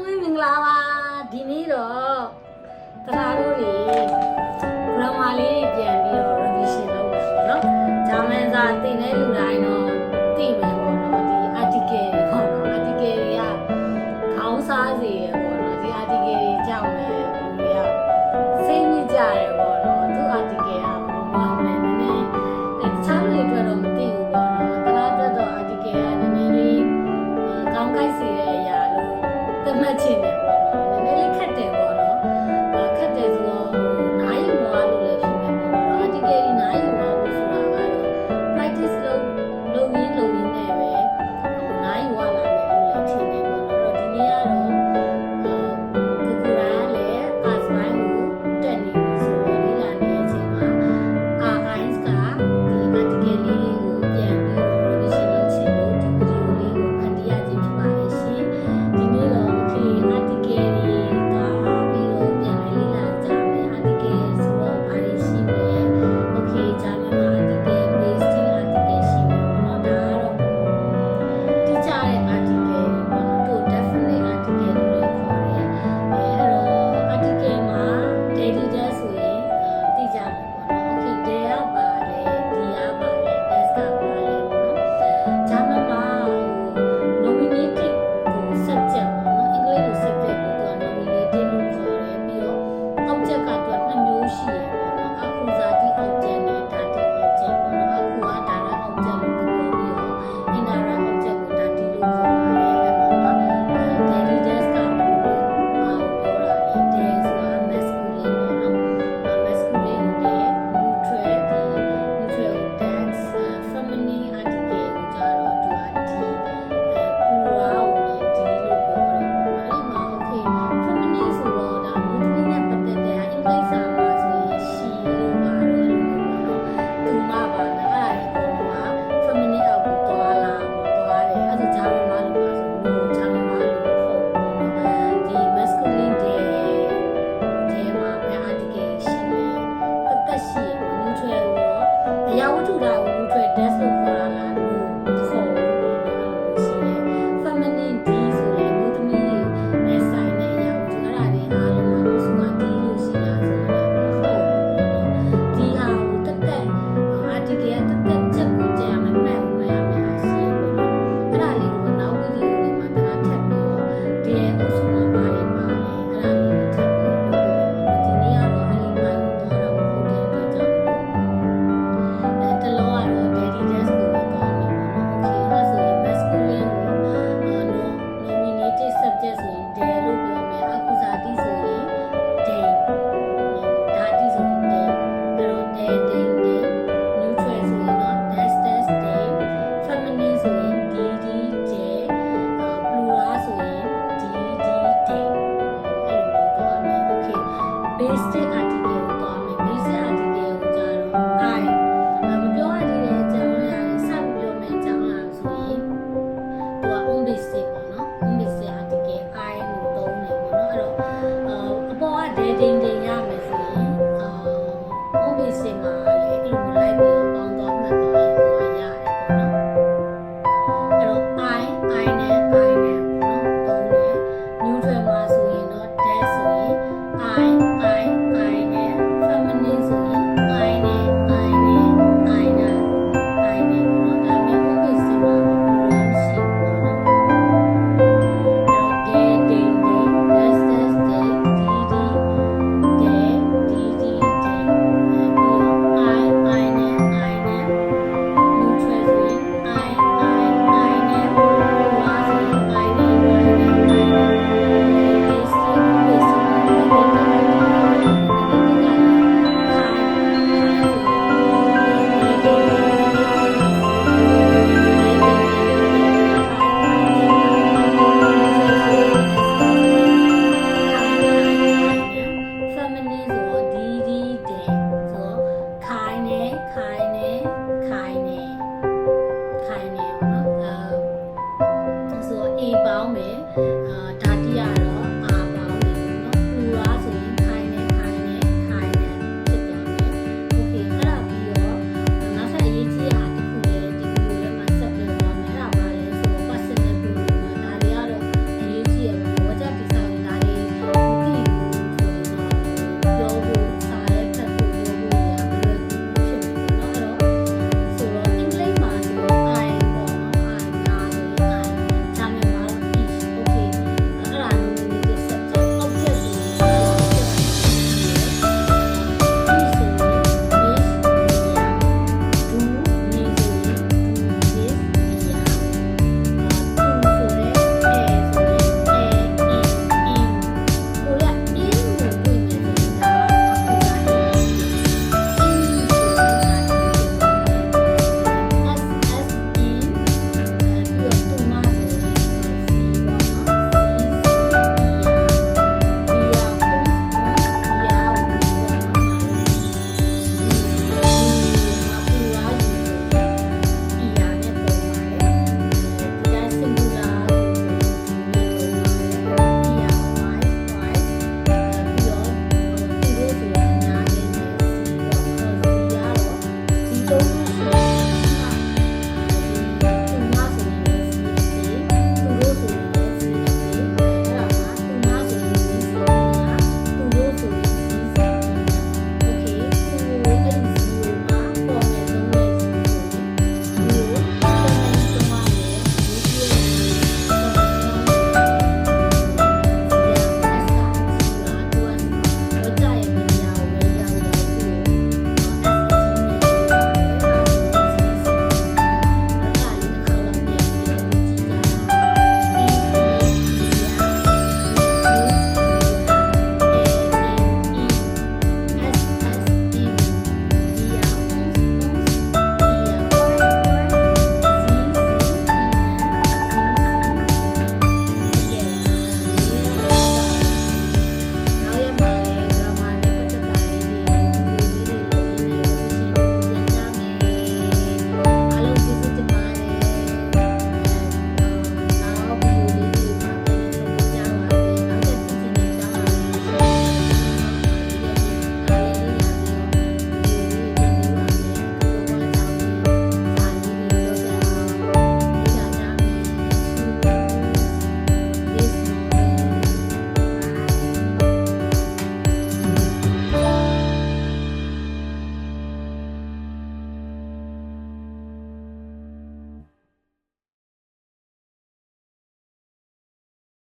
လုံးမင်္ဂလာပါဒီနေ့တော့တရားတို့တွေ grammar လေးပြန်ပြီးတော့ revision လုပ်မယ်ပေါ့နော်ဂျာမန်စာသင်တဲ့လူတိုင်းတော့သိမယ်ပေါ့နော်ဒီ article တွေပေါ့နော် article တွေကခေါင်းစားစေရပေါ့နော်ဒီ article တွေကြောင့်လည်းလူတွေကစိတ်ညစ်ကြရပေါ့နော်သူ article ကဘယ်လိုမှမလဲနည်းနည်းတခြားလူတွေတော့မသိဘူးပေါ့နော်တရားတက်တော့ article ကနည်းနည်းလေးကောင်းကိုက်စေတဲ့အရာလို့သတ်မှတ်ချင်တယ်ပေါ့နော်နည်းနည်းလေးခက်တယ်ပေါ့နော်ခက်တယ်ဆိုတော့နားယူသွားလို့လည်းဖြစ်မယ်ပေါ့နော် article တွေနားယူသွားဖို့ဆိုတာကတော့ practice လုပ်ရင်းနဲ့ပဲနားယူသွားလာမယ်လို့လည်းထင်တယ်ပေါ့နော်ဒီနေ့ကတော့ကိုကိုရာလည်း as mine ကိုတက်နေပြီဆိုတော့လေ့လာနေတဲ့အချိန်မှာ eyes ကဒီ article လေးကိုပြန်ပြီးတော့ revision လုပ်ချင်လို့ဒီ video လေးကိုဖတ်ပြရခြင်းဖြစ်ပါတယ်ရှင်ဒီနေ့တော့ okay article တွေကပြီးတော့ပြန်လေ့လာကြမယ် article ဆိုတော့ဘာတွေရှိမလဲ okay ဂျာမန်မှာ article based article ရှိမယ်ပေါ့နော်ဒါကတော့တိကျတဲ့ article တွေပေါ့နော်တို့ definite article တွေခေါ်တယ်အဲ့တော့ article မှာ daily desk ဆိုရင်သိကြမယ်ပေါ့နော် okay day ကပါလေဒီကပါလေ desk ကပါလေပေါ့နော်ဂျာမန်မှာ nominative ကို subject ပေါ့နော်အင်္ဂလိပ်လို subject ကိုသူက nominative လို့ခေါ်တယ်ပြီးတော့ object ကတော့နှစ်မျိုးရှိရပေါ့နော်အခုဇာတိ object နဲ့ dati object ပေါ့နော်အခုက direct object လို့ပြောပြီးတော့ indirect object ကို dati လို့ခေါ်ပါတယ်အဲ့မှာ daily desk ကဘယ်လိုလဲပြောတာလဲ day ဆိုတာ masculine ပေါ့နော် masculine ကို neutral ဒီ neutral desk feminine article ကိုကြတော့သူကဒီplural ကိုလည်းဒီလို့ပြောတယ်ပေါ့နော်အဲ့မှာ okay feminine ဆိုတော့ဒါအမျိုးသမီးနဲ့ပတ်သက်တဲ့အင်္ဂလိပ်စာမှာဆိုရင် she လို့ပါတော့အဲ့လိုမျိုးပေါ့နော်သူမပါနဲ့အဲ့ဒါတွေပေါ်မှာ feminine အောက်ကိုသွားလာပေါ့သွားတယ်အဲ့ဒါဂျာမန်မှာလို့ပါဆိုလို့ဂျာမန်မှာလို့ဟုတ်ပေါ့နော်ဒီ masculine day မှာပဲ article ရှိတယ်ပတ်သက်ရှိရ neutral ကိုတော့အရာဝတ္ထုတာကို neutral desk လို့ခေါ်တာလားလို့ခေါ်ပေါ့နော်အဲ့လိုရှိတယ် feminine d ဆိုလည်းအမျိုးသမီးတွေနဲ့ဆိုင်တဲ့အရာဝတ္ထုအဲ့ဒါတွေအားလုံးမှာဆိုမှ d လို့ရှိတာဆိုတော့ဟုတ်ပေါ့နော်ဒီဟာကိုတက် article ကတက်ချက်ကိုကြည့်ရမယ်မှတ်ရမယ်အားရှိရပေါ့နော်အဲ့ဒါလေးကိုနောက်ဗီဒီယိုလေးမှာတခါထပ်ပြီးတော့ဒီရဲ့အဆိုမှာပါရင်ပါလေအဲ့ဒါလေးကိုထပ်ပြီးတော့ပြောပြမယ်ဒီနေ့ကတော့အဲ့ဒီပိုင်းကိုတော့တော့မဟုတ်တဲ့အတွက်ကြောင့်တလောကတော့ daily desk ကိုပဲသွားမယ်ပေါ့နော် okay အဲ့ဆိုရင် masculine ကိုnominative subject ဆိုရင် day လို့ပြောမယ်အခုဇာတိဆိုရင် day ဒါတိဆိုရင် day အဲ့တော့ day neutral ဆိုရင်တော့ desk day feminine ဆိုရင် dd day plural ဆိုရင် dd day အဲ့လိုမျိုးသွားမယ် okay basic article ကိုသွားမယ် basic article ကိုကြတော့ I မပြောရသေးတဲ့အကြောင်းအရာတွေစပြောမယ်အကြောင်းအရာဆိုရင်သူက on basic ပေါ့နော် on basic article I ကိုသုံးတယ်ပေါ့နော်အဲ့တော့အပေါ်က dating တင်ရမယ်ဆိုရင်on basic မှာလည်းအဲ့လိုမျိုးလိုက်ပြီးတော့ပေါင်းသွားမှတ်သွားရင်သူကရတယ်ပေါ့နော်အဲ့တော့ I နဲ့ ပေါ့နော်သုံးတယ် neutral မှာဆိုရင်တော့ desk ဆိုရင် I နဲ့ feminine ဆိုရင် I နဲ့ ပေါ့နော်ဒါပေမဲ့ on basic မှာမရှိဘူးပေါ့နော်day day desk day dd day dd day ပြီးတော့ I နဲ့ neutral ဆိုရင် I နဲ့ plural ဆိုရင် I နဲ့ feminine ဆိုတော့ dd day ဆိုတော့ခိုင်းနေပေါ့နော်ဆိုတော့ A ပေါင်းမယ်ဒါတိရတော့